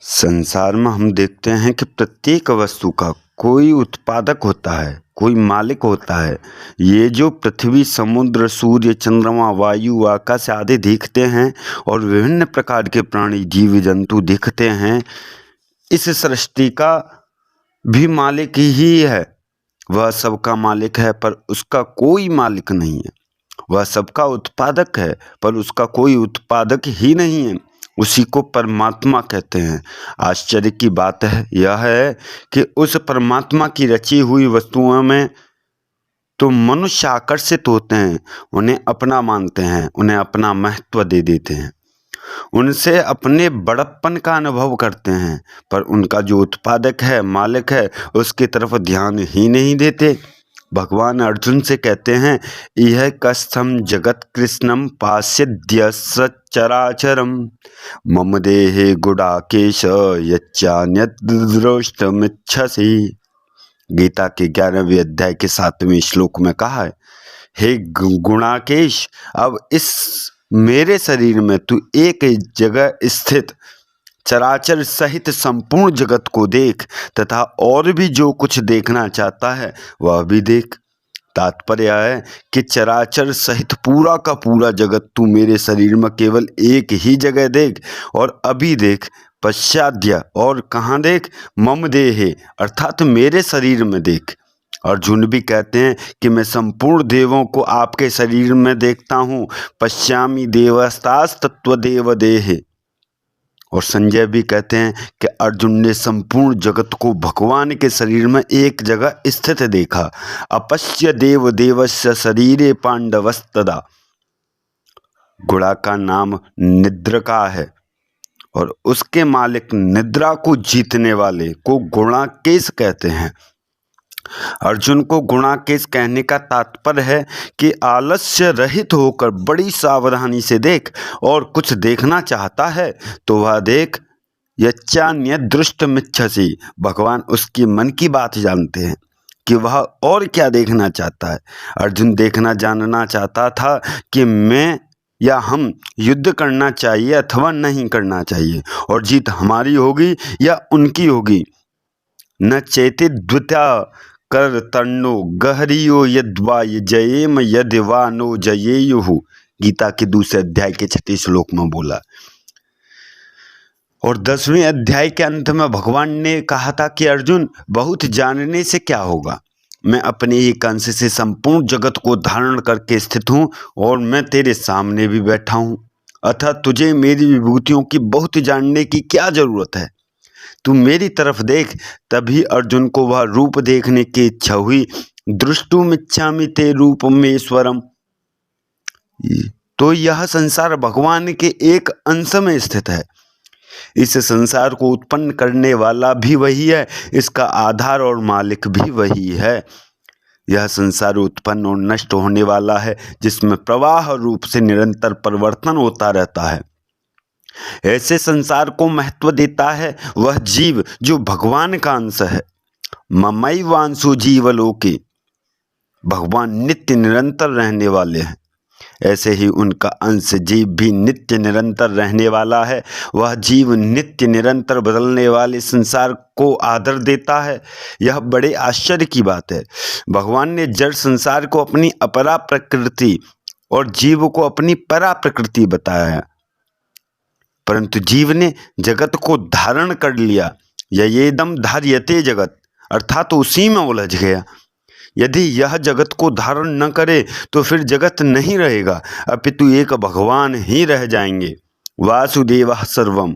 संसार में हम देखते हैं कि प्रत्येक वस्तु का कोई उत्पादक होता है, कोई मालिक होता है। ये जो पृथ्वी, समुद्र, सूर्य, चंद्रमा, वायु, आकाश आदि दिखते हैं और विभिन्न प्रकार के प्राणी, जीव जंतु दिखते हैं, इस सृष्टि का भी मालिक ही है। वह सबका मालिक है पर उसका कोई मालिक नहीं है। वह सबका उत्पादक है पर उसका कोई उत्पादक ही नहीं है। उसी को परमात्मा कहते हैं। आश्चर्य की बात यह है कि उस परमात्मा की रची हुई वस्तुओं में तो मनुष्य आकर्षित होते हैं, उन्हें अपना मानते हैं, उन्हें अपना महत्व दे देते हैं, उनसे अपने बड़प्पन का अनुभव करते हैं, पर उनका जो उत्पादक है, मालिक है, उसकी तरफ ध्यान ही नहीं देते। भगवान अर्जुन से कहते हैं, यह कस्थम जगत कृष्णम पास्यद्य सचराचरम मम देहे गुडाकेश यच्चान्यद् द्रष्टुमिच्छसि। गीता के 11वें अध्याय के 7वें श्लोक में कहा है, हे गुणाकेश, अब इस मेरे शरीर में तू एक जगह स्थित चराचर सहित संपूर्ण जगत को देख तथा और भी जो कुछ देखना चाहता है वह भी देख। तात्पर्य है कि चराचर सहित पूरा का पूरा जगत तू मेरे शरीर में केवल एक ही जगह देख और अभी देख। पश्चाद्य और कहाँ देख? मम देहे अर्थात मेरे शरीर में देख। अर्जुन भी कहते हैं कि मैं संपूर्ण देवों को आपके शरीर में देखता हूँ। पश्यामि देवस्तास तत्वदेव देहे। और संजय भी कहते हैं कि अर्जुन ने संपूर्ण जगत को भगवान के शरीर में एक जगह स्थित देखा। अपश्य देव देवस्य शरीरे पांडवस्तदा। गुणा का नाम निद्रका है और उसके मालिक निद्रा को जीतने वाले को गुणाकेश कहते हैं। अर्जुन को गुणाकेश कहने का तात्पर्य है कि आलस्य रहित होकर बड़ी सावधानी से देख, और कुछ देखना चाहता है तो वह देख। यच्चान्य दृष्टमिच्छसि। भगवान उसकी मन की बात जानते हैं कि वह और क्या देखना चाहता है। अर्जुन देखना जानना चाहता था कि मैं या हम युद्ध करना चाहिए अथवा नहीं करना चाहिए, और जीत हमारी होगी या उनकी होगी। न चेति द्विता कर तन्नो गहरियो यद्वा जयेम यद्वा नो जयेयुहु। गीता के 2 अध्याय के 6 श्लोक में बोला। और 10वें अध्याय के अंत में भगवान ने कहा था कि अर्जुन, बहुत जानने से क्या होगा? मैं अपने एक अंश से संपूर्ण जगत को धारण करके स्थित हूँ और मैं तेरे सामने भी बैठा हूँ। अतः तुझे मेरी विभूतियों की बहुत जानने की क्या जरूरत है? तू मेरी तरफ देख। तभी अर्जुन को वह रूप देखने की इच्छा हुई। दृष्टुमिच्छामि ते रूपमेश्वरम। तो यह संसार भगवान के एक अंश में स्थित है। इस संसार को उत्पन्न करने वाला भी वही है, इसका आधार और मालिक भी वही है। यह संसार उत्पन्न और नष्ट होने वाला है, जिसमें प्रवाह रूप से निरंतर परिवर्तन होता रहता है। ऐसे संसार को महत्व देता है वह जीव जो भगवान का अंश है। ममैवांशो जीवलोके। भगवान नित्य निरंतर रहने वाले हैं, ऐसे ही उनका अंश जीव भी नित्य निरंतर रहने वाला है। वह जीव नित्य निरंतर बदलने वाले संसार को आदर देता है। यह बड़े आश्चर्य की बात है। भगवान ने जड़ संसार को अपनी अपरा प्रकृति और जीव को अपनी परा प्रकृति बताया है, परंतु जीव ने जगत को धारण कर लिया। ययेदम धार्यते जगत, अर्थात उसी में उलझ गया। यदि यह जगत को धारण न करे तो फिर जगत नहीं रहेगा, अपितु एक भगवान ही रह जाएंगे। वासुदेवः सर्वम।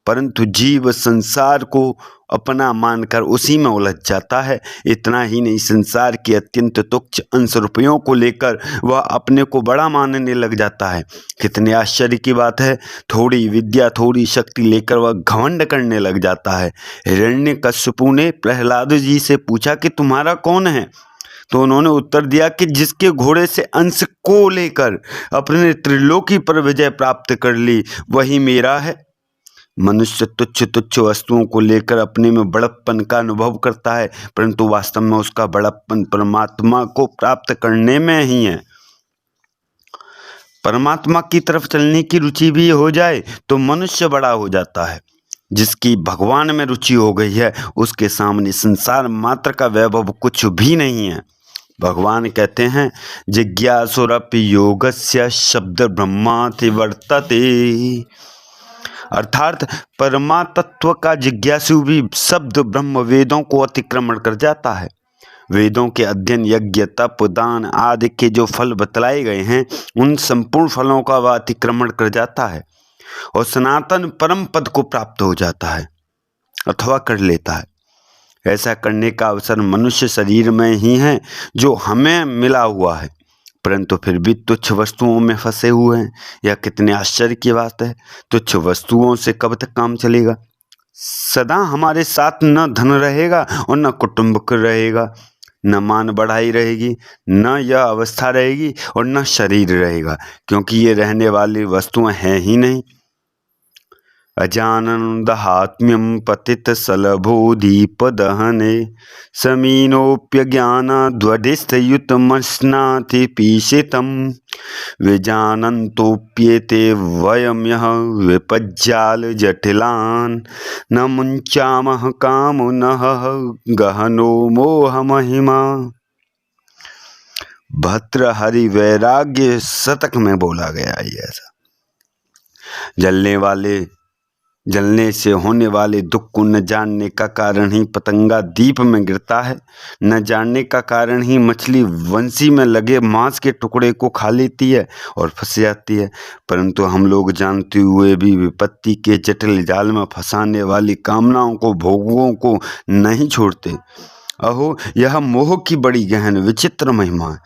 परंतु जीव संसार को अपना मानकर उसी में उलझ जाता है। इतना ही नहीं, संसार के अत्यंत तुच्छ अंश रुपयों को लेकर वह अपने को बड़ा मानने लग जाता है। कितने आश्चर्य की बात है। थोड़ी विद्या, थोड़ी शक्ति लेकर वह घमंड करने लग जाता है। हिरण्यकश्यपु ने प्रहलाद जी से पूछा कि तुम्हारा कौन है? तो उन्होंने उत्तर दिया कि जिसके घोड़े से अंश को लेकर अपने त्रिलोकी पर विजय प्राप्त कर ली, वही मेरा है। मनुष्य तुच्छ तुच्छ वस्तुओं को लेकर अपने में बड़प्पन का अनुभव करता है, परंतु वास्तव में उसका बड़प्पन परमात्मा को प्राप्त करने में ही है। परमात्मा की तरफ चलने की रुचि भी हो जाए तो मनुष्य बड़ा हो जाता है। जिसकी भगवान में रुचि हो गई है, उसके सामने संसार मात्र का वैभव कुछ भी नहीं है। भगवान कहते हैं जिज्ञासुरपि योगस्य शब्द ब्रह्माति वर्तते, अर्थात परमातत्व का जिज्ञासु भी शब्द ब्रह्म वेदों को अतिक्रमण कर जाता है। वेदों के अध्ययन, यज्ञ, तप, दान आदि के जो फल बतलाए गए हैं, उन संपूर्ण फलों का वह अतिक्रमण कर जाता है और सनातन परम पद को प्राप्त हो जाता है अथवा कर लेता है। ऐसा करने का अवसर मनुष्य शरीर में ही है जो हमें मिला हुआ है, परंतु फिर भी तुच्छ वस्तुओं में फंसे हुए हैं। यह कितने आश्चर्य की बात है। तुच्छ वस्तुओं से कब तक काम चलेगा। सदा हमारे साथ न धन रहेगा और न कुटुंब रहेगा, न मान बढ़ाई रहेगी, न यह अवस्था रहेगी और न शरीर रहेगा, क्योंकि ये रहने वाली वस्तुएं हैं ही नहीं। अजानन्दहात्म्यं पतित सलभो दीप दहने समीनोऽप्यज्ञानाद्वदिस्थयुतमश्नाति पीशितं विजानन्तोऽप्येते वयं यः विपज्जाल जटिलान् न मुञ्चामः कामनः गहनो मोहमहिमा। भर्तृहरि वैराग्य शतक में बोला गया है ऐसा। जलने से होने वाले दुख को न जानने का कारण ही पतंगा दीप में गिरता है, न जानने का कारण ही मछली वंशी में लगे मांस के टुकड़े को खा लेती है और फंस जाती है। परंतु हम लोग जानते हुए भी विपत्ति के जटिल जाल में फंसाने वाली कामनाओं को, भोगों को नहीं छोड़ते। अहो, यह मोह की बड़ी गहन विचित्र महिमा है।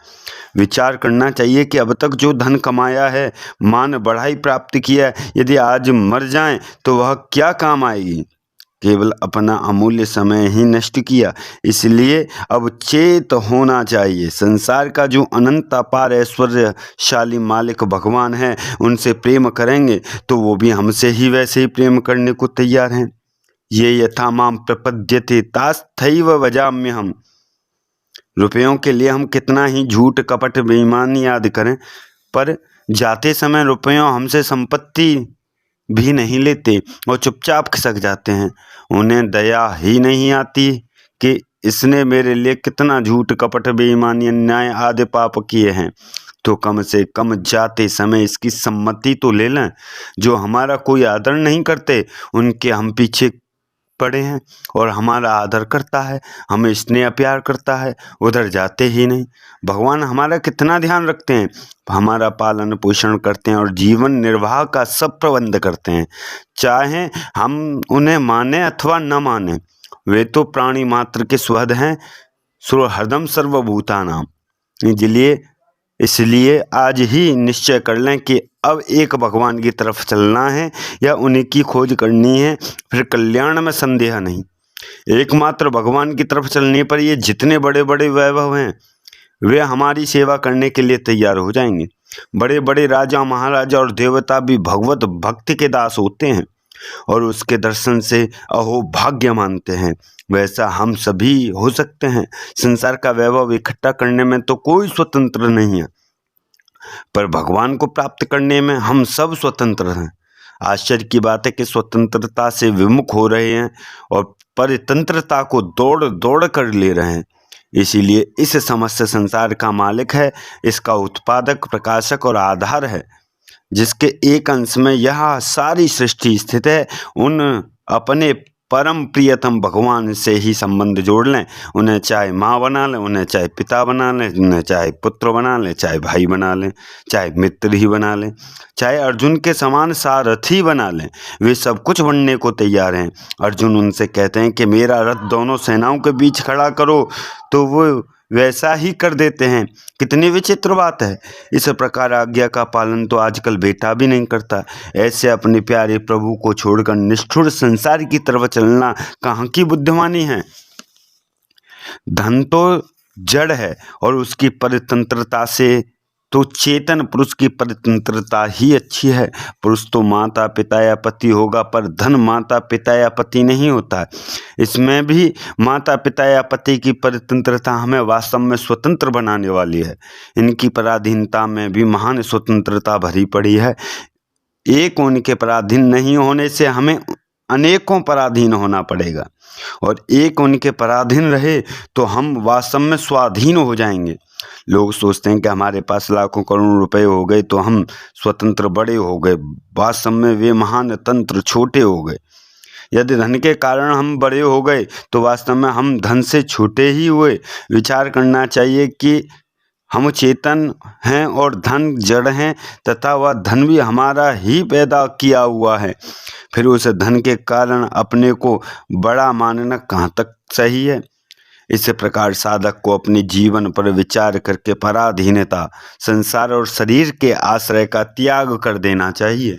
विचार करना चाहिए कि अब तक जो धन कमाया है, मान बढ़ाई प्राप्त किया है, यदि आज मर जाएं तो वह क्या काम आएगी। केवल अपना अमूल्य समय ही नष्ट किया। इसलिए अब चेत होना चाहिए। संसार का जो अनंत अपार ऐश्वर्यशाली मालिक भगवान है, उनसे प्रेम करेंगे तो वो भी हमसे ही वैसे ही प्रेम करने को तैयार हैं। ये यथा माम प्रपद्यते तास्थैव वजाम्यहम्। रुपयों के लिए हम कितना ही झूठ, कपट, बेईमानी आदि करें, पर जाते समय रुपयों हमसे संपत्ति भी नहीं लेते और चुपचाप खिसक जाते हैं। उन्हें दया ही नहीं आती कि इसने मेरे लिए कितना झूठ, कपट, बेईमानी, अन्याय आदि पाप किए हैं, तो कम से कम जाते समय इसकी सम्मति तो ले लें। जो हमारा कोई आदर नहीं करते, उनके हम पीछे पड़े हैं और हमारा आदर करता है, हमें स्नेह प्यार करता है, उधर जाते ही नहीं। भगवान हमारा कितना ध्यान रखते हैं, हमारा पालन पोषण करते हैं और जीवन निर्वाह का सब प्रबंध करते हैं। चाहे हम उन्हें माने अथवा न माने, वे तो प्राणी मात्र के सुहृद हैं, सुहृदं सर्वभूतानां। इसलिए आज ही निश्चय कर लें कि अब एक भगवान की तरफ चलना है या उन्हीं की खोज करनी है, फिर कल्याण में संदेह नहीं। एकमात्र भगवान की तरफ चलने पर ये जितने बड़े बड़े वैभव हैं, वे हमारी सेवा करने के लिए तैयार हो जाएंगे। बड़े बड़े राजा, महाराजा और देवता भी भगवत भक्ति के दास होते हैं और उसके दर्शन से अहो भाग्य मानते हैं। वैसा हम सभी हो सकते हैं। संसार का वैभव इकट्ठा करने में तो कोई स्वतंत्र नहीं है, पर भगवान को प्राप्त करने में हम सब स्वतंत्र हैं। आश्चर्य की बात है कि स्वतंत्रता से विमुख हो रहे हैं और परतंत्रता को दौड़ दौड़ कर ले रहे हैं। इसीलिए इस समस्त संसार का मालिक है, इसका उत्पादक, प्रकाशक और आधार है, जिसके एक अंश में यह सारी सृष्टि स्थित है। उन अपने परम प्रियतम भगवान से ही संबंध जोड़ लें। उन्हें चाहे माँ बना लें, उन्हें चाहे पिता बना लें, उन्हें चाहे पुत्र बना लें, चाहे भाई बना लें, चाहे मित्र ही बना लें, चाहे अर्जुन के समान सारथी बना लें, वे सब कुछ बनने को तैयार हैं। अर्जुन उनसे कहते हैं कि मेरा रथ दोनों सेनाओं के बीच खड़ा करो, तो वो वैसा ही कर देते हैं। कितनी विचित्र बात है। इस प्रकार आज्ञा का पालन तो आजकल बेटा भी नहीं करता। ऐसे अपने प्यारे प्रभु को छोड़कर निष्ठुर संसार की तरफ चलना कहाँ की बुद्धिमानी है। धन तो जड़ है और उसकी परतंत्रता से तो चेतन पुरुष की परतंत्रता ही अच्छी है। पुरुष तो माता पिता या पति होगा, पर धन माता पिता या पति नहीं होता। इसमें भी माता पिता या पति की परतंत्रता हमें वास्तव में स्वतंत्र बनाने वाली है। इनकी पराधीनता में भी महान स्वतंत्रता भरी पड़ी है। एक उनके पराधीन नहीं होने से हमें अनेकों पराधीन होना पड़ेगा, और एक उनके पराधीन रहे तो हम वास्तव में स्वाधीन हो जाएंगे। लोग सोचते हैं कि हमारे पास लाखों करोड़ों रुपए हो गए तो हम स्वतंत्र बड़े हो गए। वास्तव में वे महान तंत्र छोटे हो गए। यदि धन के कारण हम बड़े हो गए तो वास्तव में हम धन से छोटे ही हुए। विचार करना चाहिए कि हम चेतन हैं और धन जड़ हैं, तथा वह धन भी हमारा ही पैदा किया हुआ है। फिर उस धन के कारण अपने को बड़ा मानना कहाँ तक सही है। इस प्रकार साधक को अपने जीवन पर विचार करके पराधीनता, संसार और शरीर के आश्रय का त्याग कर देना चाहिए।